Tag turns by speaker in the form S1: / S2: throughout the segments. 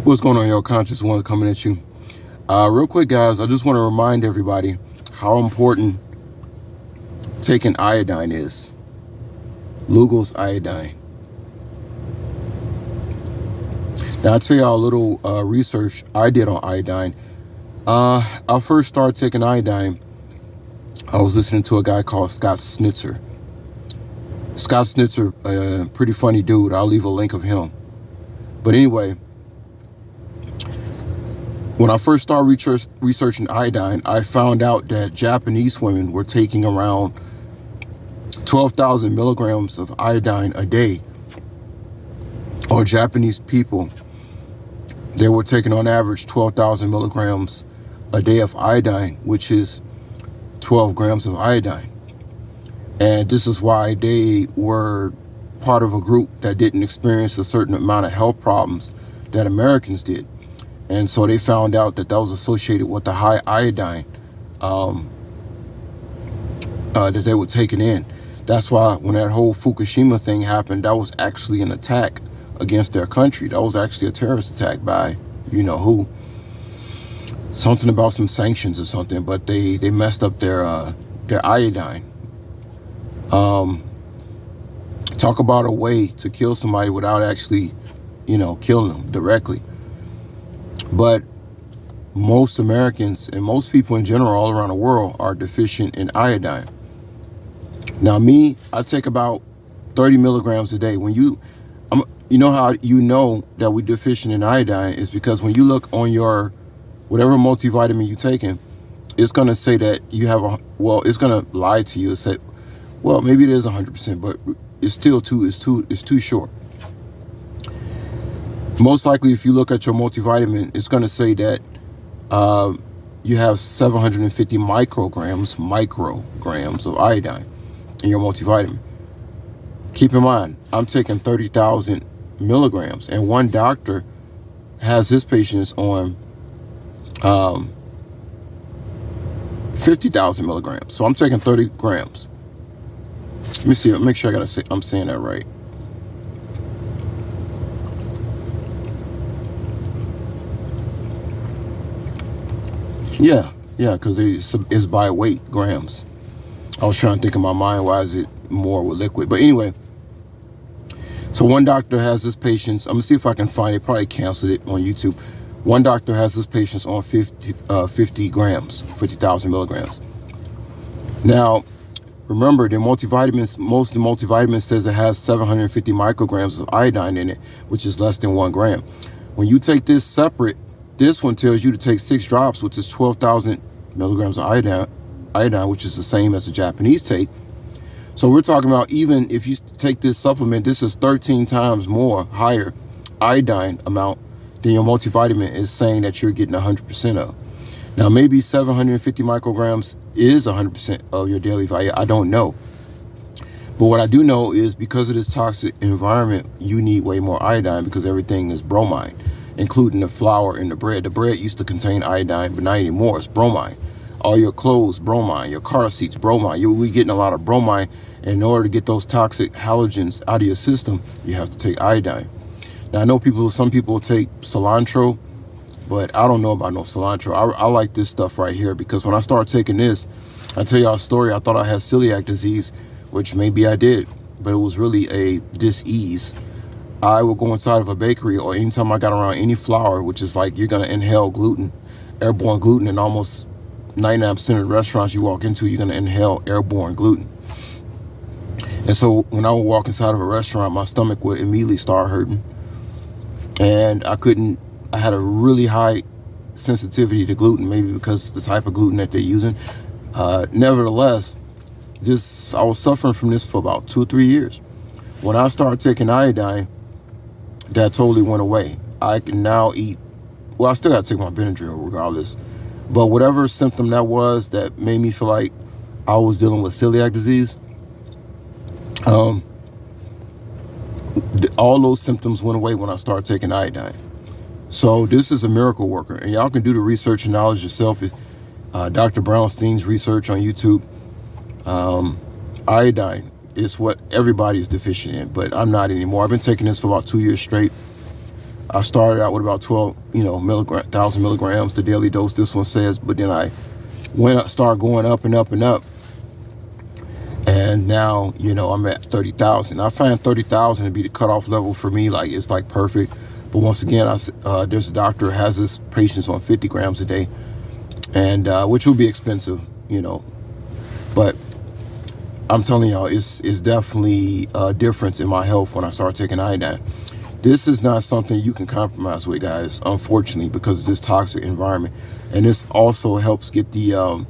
S1: What's going on, y'all? Conscious Ones coming at you. Real quick, guys, I just want to remind everybody how important taking iodine is. Lugols Iodine. Now, I'll tell y'all a little research I did on iodine. I first started taking iodine. I was listening to a guy called Scott Snitzer. Scott Snitzer, pretty funny dude. I'll leave a link of him. But anyway, when I first started researching iodine, I found out that Japanese women were taking around 12,000 milligrams of iodine a day. Or Japanese people, they were taking on average 12,000 milligrams a day of iodine, which is 12 grams of iodine. And this is why they were part of a group that didn't experience a certain amount of health problems that Americans did. And so they found out that was associated with the high iodine that they were taking in. That's why when that whole Fukushima thing happened, that was actually an attack against their country. That was actually a terrorist attack by you know who. Something about some sanctions or something, but they messed up their iodine. Talk about a way to kill somebody without actually, killing them directly. But most Americans and most people in general all around the world are deficient in iodine. Now me, I take about 30 milligrams a day. When you know how you know that we're deficient in iodine is because when you look on your whatever multivitamin you're taking, it's going to say that you have it's going to lie to you and say, well, maybe it is 100%, but it's still too short. Most likely, if you look at your multivitamin, it's going to say that you have 750 micrograms of iodine in your multivitamin. Keep in mind, I'm taking 30,000 milligrams, and one doctor has his patients on 50,000 milligrams. So I'm taking 30 grams. Let me see. Make sure I'm saying that right. Yeah, because it's by weight, grams. I was trying to think in my mind, why is it more with liquid? But anyway, so one doctor has his patients. I'm going to see if I can find it. Probably canceled it on YouTube. One doctor has his patients on 50 grams, 50,000 milligrams. Now, remember, the multivitamins, most of the multivitamins says it has 750 micrograms of iodine in it, which is less than 1 gram. When you take this separate, this one tells you to take 6 drops, which is 12,000 milligrams of iodine, which is the same as the Japanese take. So we're talking about, even if you take this supplement, this is 13 times more higher iodine amount than your multivitamin is saying that you're getting 100% of. Now, maybe 750 micrograms is 100% of your daily value. I don't know. But what I do know is because of this toxic environment, you need way more iodine because everything is bromine, including the flour and the bread. The bread used to contain iodine, but not anymore. It's bromine. All your clothes, bromine. Your car seats, bromine. We're getting a lot of bromine. And in order to get those toxic halogens out of your system, you have to take iodine. Now, I know some people take cilantro, but I don't know about no cilantro. I like this stuff right here because when I started taking this, I'll tell y'all a story. I thought I had celiac disease, which maybe I did, but it was really a dis-ease. I would go inside of a bakery, or anytime I got around any flour, which is like you're going to inhale gluten, airborne gluten, and almost 99% of the restaurants you walk into, you're going to inhale airborne gluten. And so when I would walk inside of a restaurant, my stomach would immediately start hurting. And I had a really high sensitivity to gluten, maybe because the type of gluten that they're using. Nevertheless, I was suffering from this for about 2 or 3 years. When I started taking iodine, that totally went away. I can now eat, I still got to take my Benadryl regardless, but whatever symptom that was that made me feel like I was dealing with celiac disease, all those symptoms went away when I started taking iodine. So this is a miracle worker, and y'all can do the research and knowledge yourself. Dr. Brownstein's research on YouTube. Iodine is what everybody's deficient in, but I'm not anymore. I've been taking this for about 2 years straight. I started out with about 12, thousand milligrams, the daily dose, this one says, but then I started going up and up and up. And now, I'm at 30,000. I find 30,000 to be the cutoff level for me. Like, it's like perfect. But once again, there's a doctor who has his patients on 50 grams a day, and which will be expensive, But I'm telling y'all, it's definitely a difference in my health when I start taking iodine. This is not something you can compromise with, guys, unfortunately, because of this toxic environment. And this also helps get the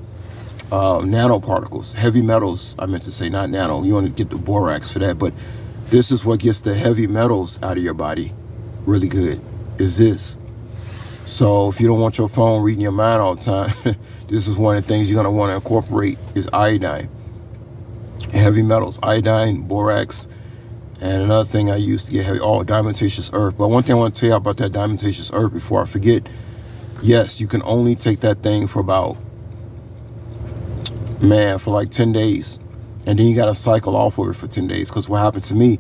S1: nanoparticles, heavy metals, I meant to say, not nano. You want to get the borax for that, but this is what gets the heavy metals out of your body really good, is this. So if you don't want your phone reading your mind all the time, this is one of the things you're going to want to incorporate is iodine. Heavy metals, iodine, borax, and another thing I used to get heavy, diatomaceous earth. But one thing I want to tell you about that diatomaceous earth before I forget, yes, you can only take that thing for about, for like 10 days. And then you got to cycle off of it for 10 days. Because what happened to me,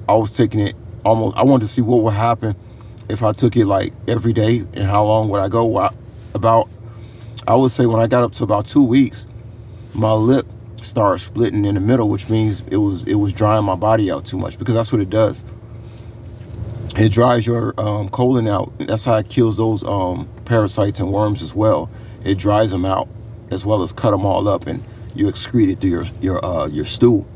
S1: I was taking it I wanted to see what would happen if I took it like every day and how long would I go. I would say when I got up to about 2 weeks, my lip started splitting in the middle, which means it was drying my body out too much, because that's what it does. It dries your colon out. That's how it kills those parasites and worms as well. It dries them out as well as cut them all up, and you excrete it through your stool.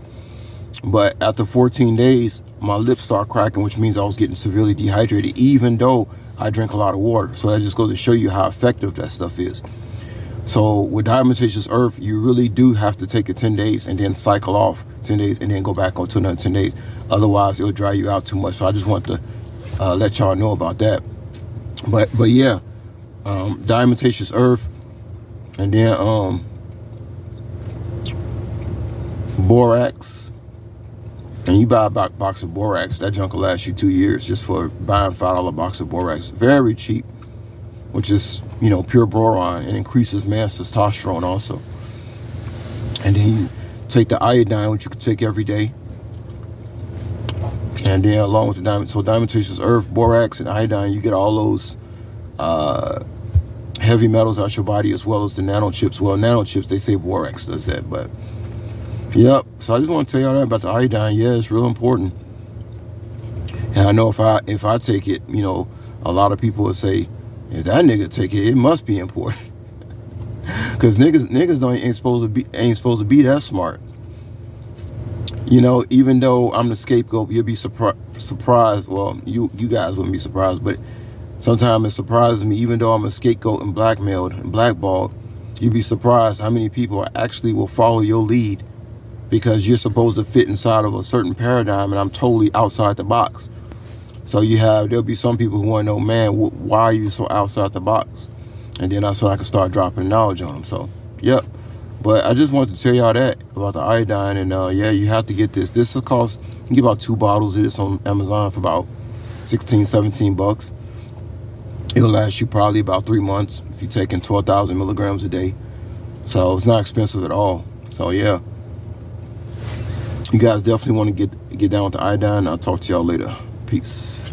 S1: But after 14 days, my lips started cracking, which means I was getting severely dehydrated, even though I drink a lot of water. So that just goes to show you how effective that stuff is. So with diatomaceous earth, you really do have to take it 10 days and then cycle off 10 days and then go back on to another 10 days. Otherwise, it'll dry you out too much. So I just want to let y'all know about that. But yeah, diatomaceous earth, and then borax. And you buy a box of borax, that junk will last you 2 years just for buying $5 box of borax. Very cheap, which is, pure boron, and increases man's testosterone also. And then you take the iodine, which you can take every day. And then along with the diamond, so diatomaceous earth, borax, and iodine, you get all those heavy metals out your body, as well as the nanochips. Well, nanochips, they say borax does that, but yep. So I just want to tell y'all that about the iodine. Yeah, it's real important. And I know if I take it, a lot of people would say, if that nigga take it, it must be important. Because niggas ain't supposed to be that smart. Even though I'm the scapegoat, you'll be surprised. Well, you guys wouldn't be surprised, but sometimes it surprises me. Even though I'm a scapegoat and blackmailed and blackballed, you'd be surprised how many people actually will follow your lead, because you're supposed to fit inside of a certain paradigm, and I'm totally outside the box. So there'll be some people who want to know, man, why are you so outside the box? And then that's when I can start dropping knowledge on them. So, yep. But I just wanted to tell y'all that about the iodine, and yeah, you have to get this. This will cost, you get about 2 bottles of this on Amazon for about 16, 17 bucks. It'll last you probably about 3 months if you're taking 12,000 milligrams a day. So it's not expensive at all. So yeah, you guys definitely want to get down with the iodine. I'll talk to y'all later. Peace.